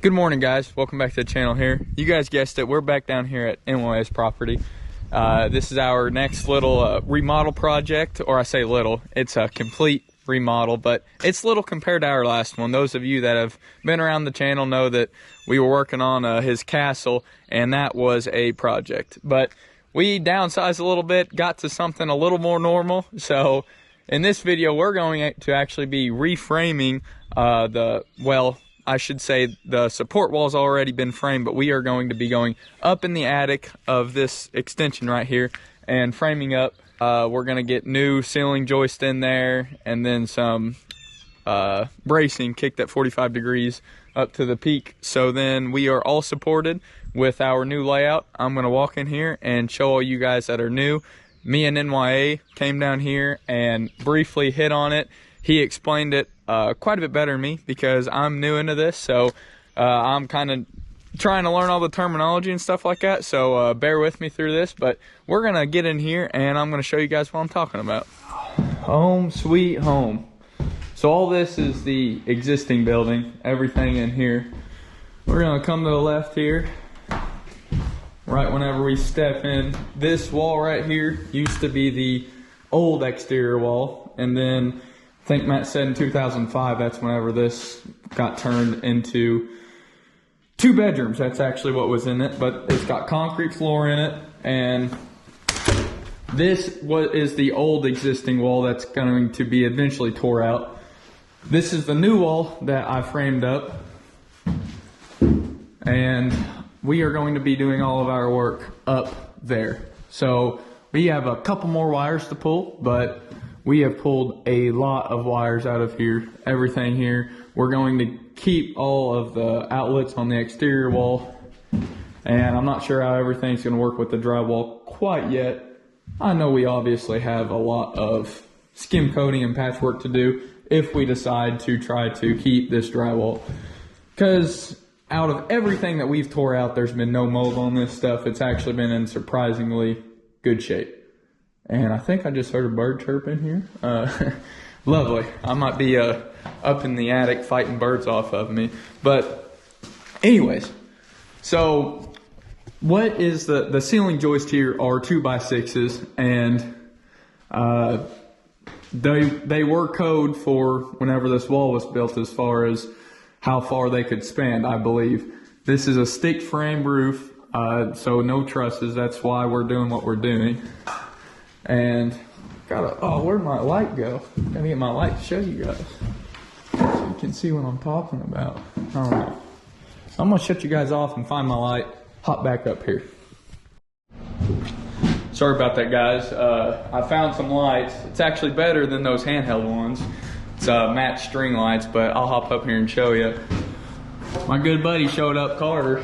Good morning, guys. Welcome back to the channel here. You guys guessed it, we're back down here at NY's property. This is our next little remodel project, or I say little, it's a complete remodel, but it's little compared to our last one. Those of you that have been around the channel know that we were working on his castle, and that was a project. But we downsized a little bit, got to something a little more normal. So in this video, we're going to actually be reframing I should say the support wall's already been framed, but we are going to be going up in the attic of this extension right here and framing up. We're going to get new ceiling joist in there, and then some bracing kicked at 45 degrees up to the peak. So then we are all supported with our new layout. I'm going to walk in here and show all you guys that are new. Me and NYA came down here and briefly hit on it. He explained it quite a bit better than me because I'm new into this, so I'm kind of trying to learn all the terminology and stuff like that, so bear with me through this. But we're gonna get in here and I'm gonna show you guys what I'm talking about. Home sweet home. So all this is the existing building, everything in here. We're gonna come to the left here right whenever we step in. This wall right here used to be the old exterior wall, and then I think Matt said in 2005, that's whenever this got turned into 2 bedrooms. That's actually what was in it, but it's got concrete floor in it, and this is the old existing wall that's going to be eventually tore out. This is the new wall that I framed up, and we are going to be doing all of our work up there. So we have a couple more wires to pull, but we have pulled a lot of wires out of here, everything here. We're going to keep all of the outlets on the exterior wall, and I'm not sure how everything's going to work with the drywall quite yet. I know we obviously have a lot of skim coating and patchwork to do if we decide to try to keep this drywall, because out of everything that we've tore out, there's been no mold on this stuff. It's actually been in surprisingly good shape. And I think I just heard a bird chirping here. Lovely. I might be up in the attic fighting birds off of me. But anyways, so what is the ceiling joist here are 2x6s, and they were code for whenever this wall was built as far as how far they could span, I believe. This is a stick frame roof, so no trusses. That's why we're doing what we're doing. And where'd my light go? Gotta get my light to show you guys so you can see what I'm talking about. I don't know. I'm gonna shut you guys off and find my light, hop back up here. Sorry about that, guys. I found some lights. It's actually better than those handheld ones. It's matched string lights, but I'll hop up here and show you. My good buddy showed up, Carter.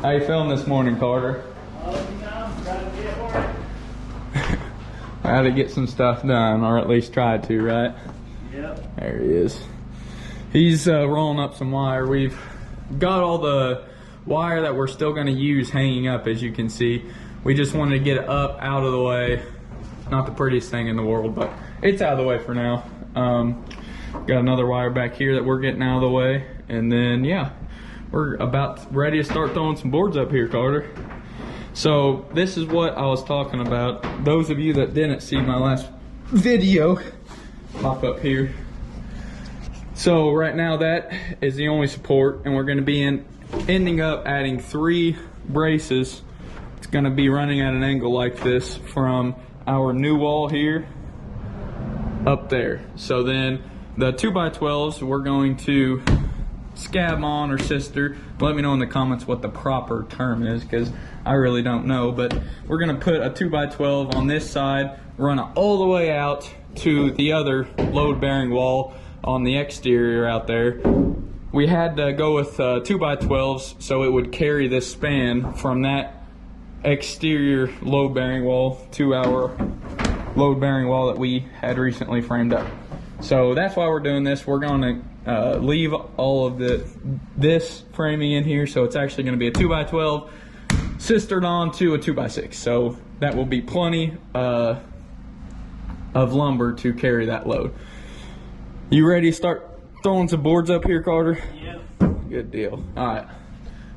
How you feeling this morning, Carter? I had to get some stuff done, or at least try to, right? Yep. There he is. He's rolling up some wire. We've got all the wire that we're still going to use hanging up, as you can see. We just wanted to get it up, out of the way. Not the prettiest thing in the world, but it's out of the way for now. Got another wire back here that we're getting out of the way. And then, yeah, we're about ready to start throwing some boards up here, Carter. So this is what I was talking about. Those of you that didn't see my last video, pop up here. So right now that is the only support, and we're going to be ending up adding 3 braces. It's going to be running at an angle like this from our new wall here up there. So then the 2x12s we're going to scab on, or sister. Let me know in the comments what the proper term is, because I really don't know. But we're gonna put a 2x12 on this side, run it all the way out to the other load-bearing wall on the exterior out there. We had to go with 2x12s so it would carry this span from that exterior load-bearing wall to our load-bearing wall that we had recently framed up. So that's why we're doing this. We're gonna leave all of this framing in here, so it's actually going to be a 2x12 sistered on to a 2x6. So that will be plenty of lumber to carry that load. You ready to start throwing some boards up here, Carter? Yeah. Good deal. All right.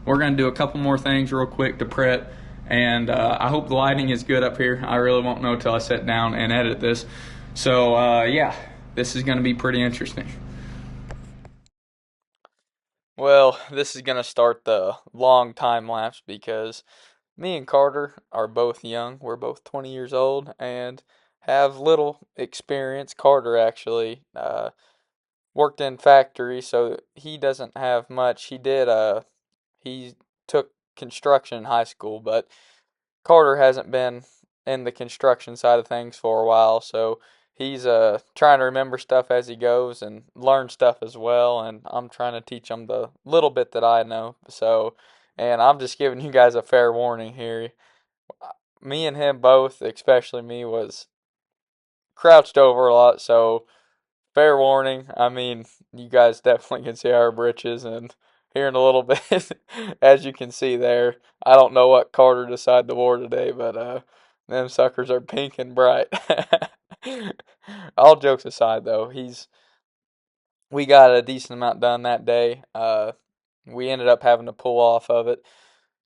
We're going to do a couple more things real quick to prep. And I hope the lighting is good up here. I really won't know until I sit down and edit this. So, yeah, this is going to be pretty interesting. Well, this is going to start the long time lapse because me and Carter are both young. We're both 20 years old and have little experience. Carter actually worked in factory, so he doesn't have much. He took construction in high school, but Carter hasn't been in the construction side of things for a while, so he's trying to remember stuff as he goes and learn stuff as well, and I'm trying to teach him the little bit that I know. So, and I'm just giving you guys a fair warning here. Me and him both, especially me, was crouched over a lot, so fair warning. I mean, you guys definitely can see our britches, and here in a little bit, as you can see there, I don't know what Carter decided to wear today, but them suckers are pink and bright. All jokes aside, though, we got a decent amount done that day. We ended up having to pull off of it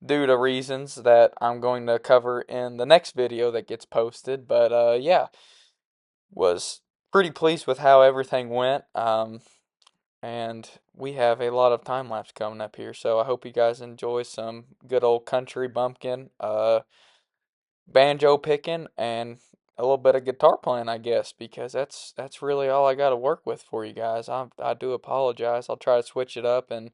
due to reasons that I'm going to cover in the next video that gets posted. But yeah, was pretty pleased with how everything went. And we have a lot of time lapse coming up here, so I hope you guys enjoy some good old country bumpkin, banjo picking, and a little bit of guitar playing, I guess, because that's really all I got to work with for you guys. I do apologize. I'll try to switch it up and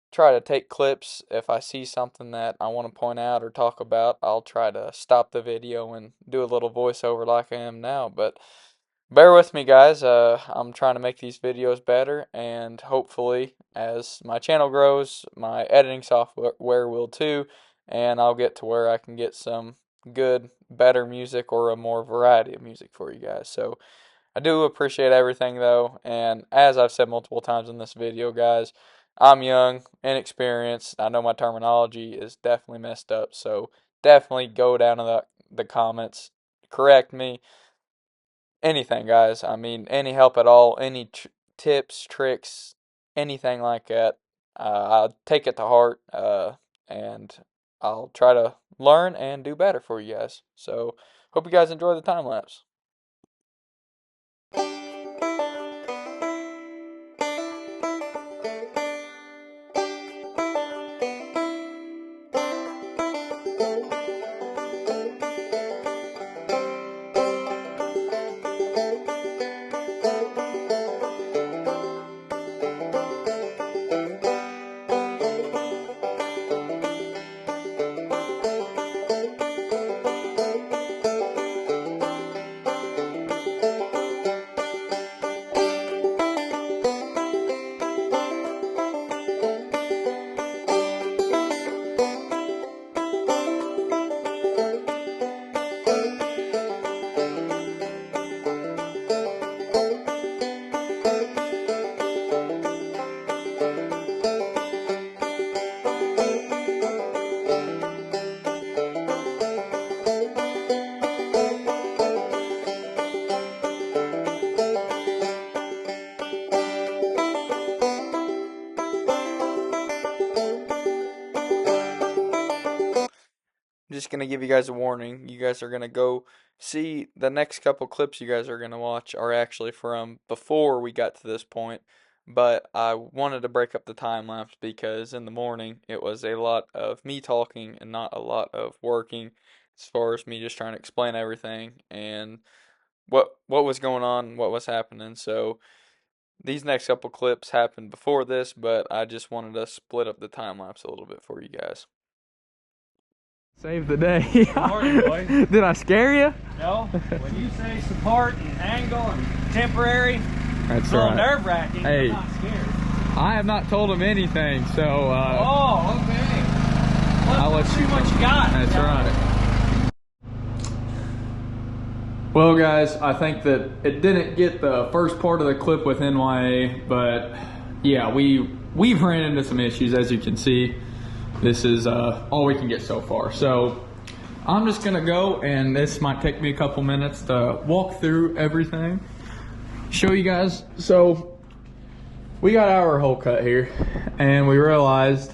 try to take clips. If I see something that I want to point out or talk about, I'll try to stop the video and do a little voiceover like I am now, but bear with me, guys. I'm trying to make these videos better, and hopefully, as my channel grows, my editing software will too, and I'll get to where I can get some good, better music or a more variety of music for you guys. So, I do appreciate everything, though, and as I've said multiple times in this video, guys, I'm young, inexperienced. I know my terminology is definitely messed up, so definitely go down to the comments, correct me. Anything, guys. I mean, any help at all, any tips, tricks, anything like that. I'll take it to heart, and I'll try to learn and do better for you guys. So, hope you guys enjoy the time lapse. I'm just going to give you guys a warning. You guys are going to go see the next couple clips you guys are going to watch are actually from before we got to this point. But I wanted to break up the time lapse because in the morning it was a lot of me talking and not a lot of working as far as me just trying to explain everything and what was going on, what was happening. So these next couple clips happened before this, but I just wanted to split up the time lapse a little bit for you guys. Save the day. Good morning, boys. Did I scare you? No. When you say support and angle and temporary, That's it's a little right. nerve-wracking. Hey. I'm not scared. I have not told him anything, so Oh, okay. I'll let Let's see you what know. you got. That's right. Well, guys, I think that it didn't get the first part of the clip with NYA, but yeah, we've ran into some issues, as you can see. This is all we can get so far. So I'm just gonna go, and this might take me a couple minutes to walk through everything, show you guys. So we got our hole cut here, and we realized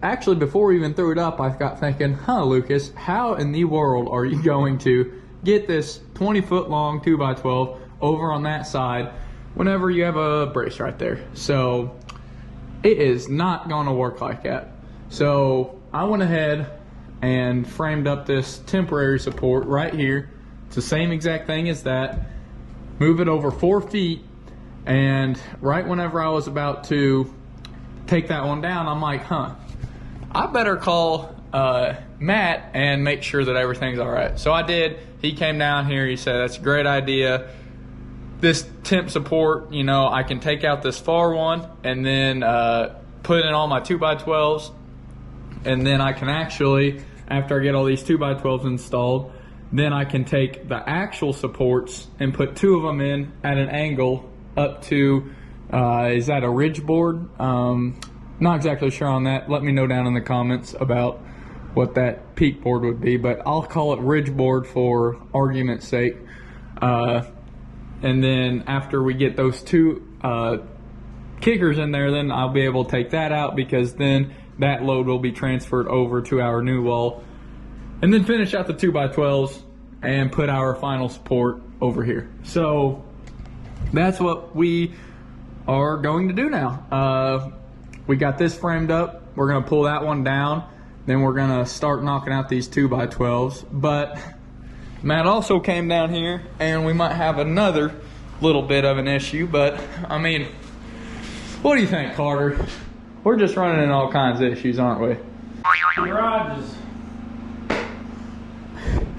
actually before we even threw it up, I got thinking, Lucas, how in the world are you going to get this 20-foot long 2x12 over on that side whenever you have a brace right there? So it is not going to work like that. So I went ahead and framed up this temporary support right here. It's the same exact thing as that. Move it over 4 feet, and right whenever I was about to take that one down, I'm like, I better call Matt and make sure that everything's all right. So I did. He came down here. He said, that's a great idea. This temp support, you know, I can take out this far one and then put in all my 2x12s. And then I can actually, after I get all these 2x12s installed, then I can take the actual supports and put 2 of them in at an angle up to, is that a ridge board? Not exactly sure on that. Let me know down in the comments about what that peak board would be, but I'll call it ridge board for argument's sake. And then after we get those 2 kickers in there, then I'll be able to take that out, because then that load will be transferred over to our new wall, and then finish out the 2x12s and put our final support over here. So that's what we are going to do now. We got this framed up. We're gonna pull that one down. Then we're gonna start knocking out these 2x12s. But Matt also came down here, and we might have another little bit of an issue. But I mean, what do you think, Carter? We're just running into all kinds of issues, aren't we? The garage is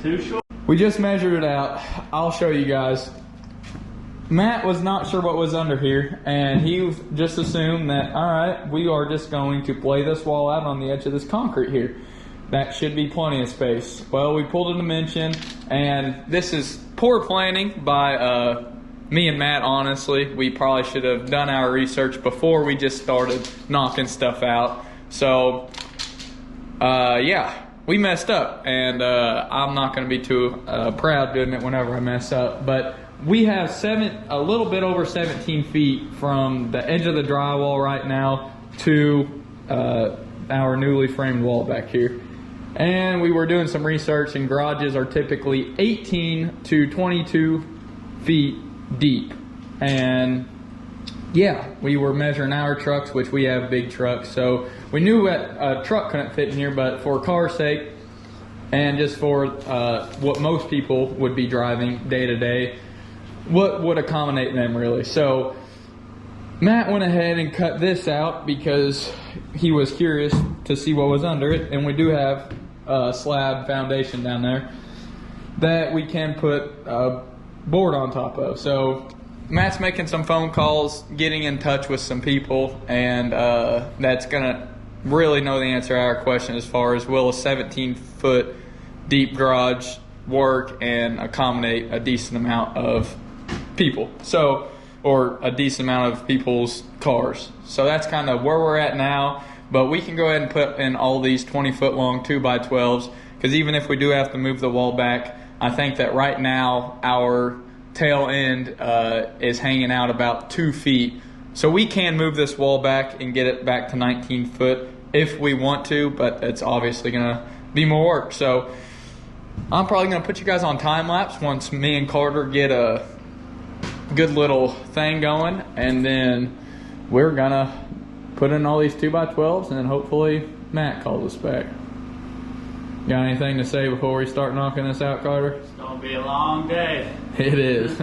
too short. We just measured it out. I'll show you guys. Matt was not sure what was under here, and he just assumed that, all right, we are just going to play this wall out on the edge of this concrete here. That should be plenty of space. Well, we pulled a dimension, and this is poor planning by me and Matt, honestly. We probably should have done our research before we just started knocking stuff out. So, yeah, we messed up, and I'm not going to be too proud to admit whenever I mess up. But we have a little bit over 17 feet from the edge of the drywall right now to our newly framed wall back here. And we were doing some research, and garages are typically 18 to 22 feet deep. And yeah, we were measuring our trucks, which we have big trucks, so we knew that a truck couldn't fit in here, but for car's sake and just for what most people would be driving day to day, what would accommodate them really. So Matt went ahead and cut this out because he was curious to see what was under it, and we do have a slab foundation down there that we can put a board on top of. So Matt's making some phone calls, getting in touch with some people, and that's gonna really know the answer to our question as far as will a 17-foot deep garage work and accommodate a decent amount of people, so, or a decent amount of people's cars. So that's kind of where we're at now. But we can go ahead and put in all these 20-foot long 2x12s, because even if we do have to move the wall back, I think that right now our tail end is hanging out about 2 feet. So we can move this wall back and get it back to 19 foot if we want to, but it's obviously gonna be more work. So I'm probably gonna put you guys on time lapse once me and Carter get a good little thing going, and then we're gonna put in all these 2x12s, and then hopefully Matt calls us back. Got anything to say before we start knocking this out, Carter? It's gonna be a long day. It is.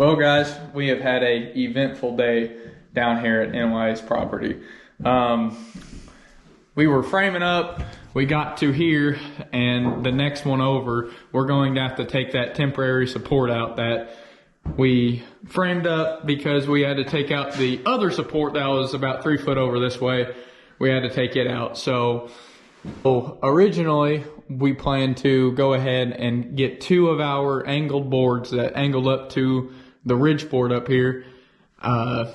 Well, guys, we have had a eventful day down here at NY's property. We were framing up, we got to here, and the next one over, we're going to have to take that temporary support out that we framed up because we had to take out the other support that was about 3 foot over this way. We had to take it out. So originally, we planned to go ahead and get 2 of our angled boards that angled up to the ridge board up here. And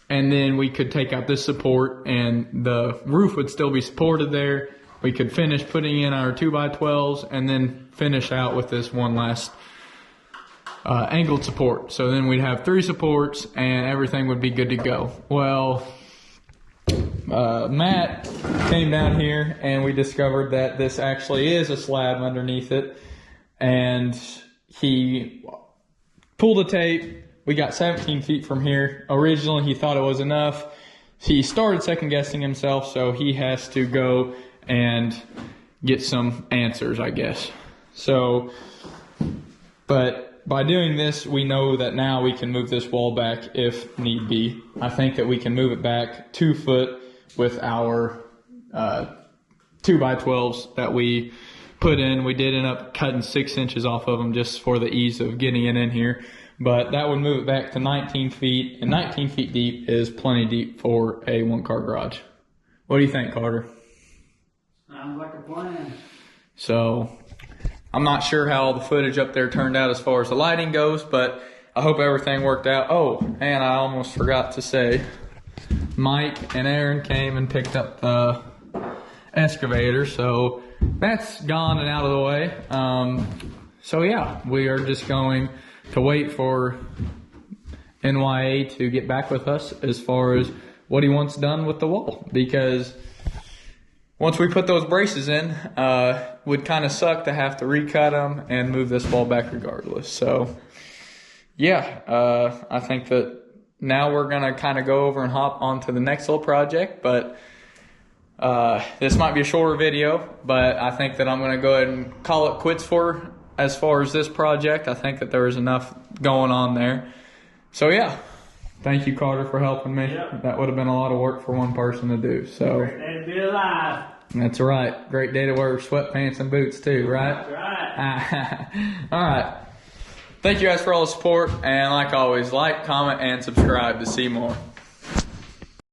then we could take out this support and the roof would still be supported there. We could finish putting in our 2x12s and then finish out with this one last angled support. So then we'd have 3 supports and everything would be good to go. Well, Matt came down here and we discovered that this actually is a slab underneath it, and he pulled the tape. We got 17 feet from here. Originally he thought it was enough. He started second guessing himself, so he has to go and get some answers, I guess. So, but by doing this, we know that now we can move this wall back if need be. I think that we can move it back 2 foot with our 2x12s that we put in. We did end up cutting 6 inches off of them just for the ease of getting it in here. But that would move it back to 19 feet, and 19 feet deep is plenty deep for a 1-car garage. What do you think, Carter? Sounds like a plan. So, I'm not sure how all the footage up there turned out as far as the lighting goes, but I hope everything worked out. Oh, and I almost forgot to say, Mike and Aaron came and picked up the excavator, so that's gone and out of the way. So yeah, we are just going to wait for NYA to get back with us as far as what he wants done with the wall, because once we put those braces in, would kind of suck to have to recut them and move this wall back regardless. So yeah, I think that now we're going to kind of go over and hop onto the next little project, but this might be a shorter video, but I think that I'm going to go ahead and call it quits for as far as this project. I think that there is enough going on there. So yeah, thank you, Carter, for helping me. Yep. That would have been a lot of work for one person to do. So Great day to be alive. That's right. Great day to wear sweatpants and boots too, right? That's right. All right. Thank you guys for all the support, and like always, like, comment, and subscribe to see more.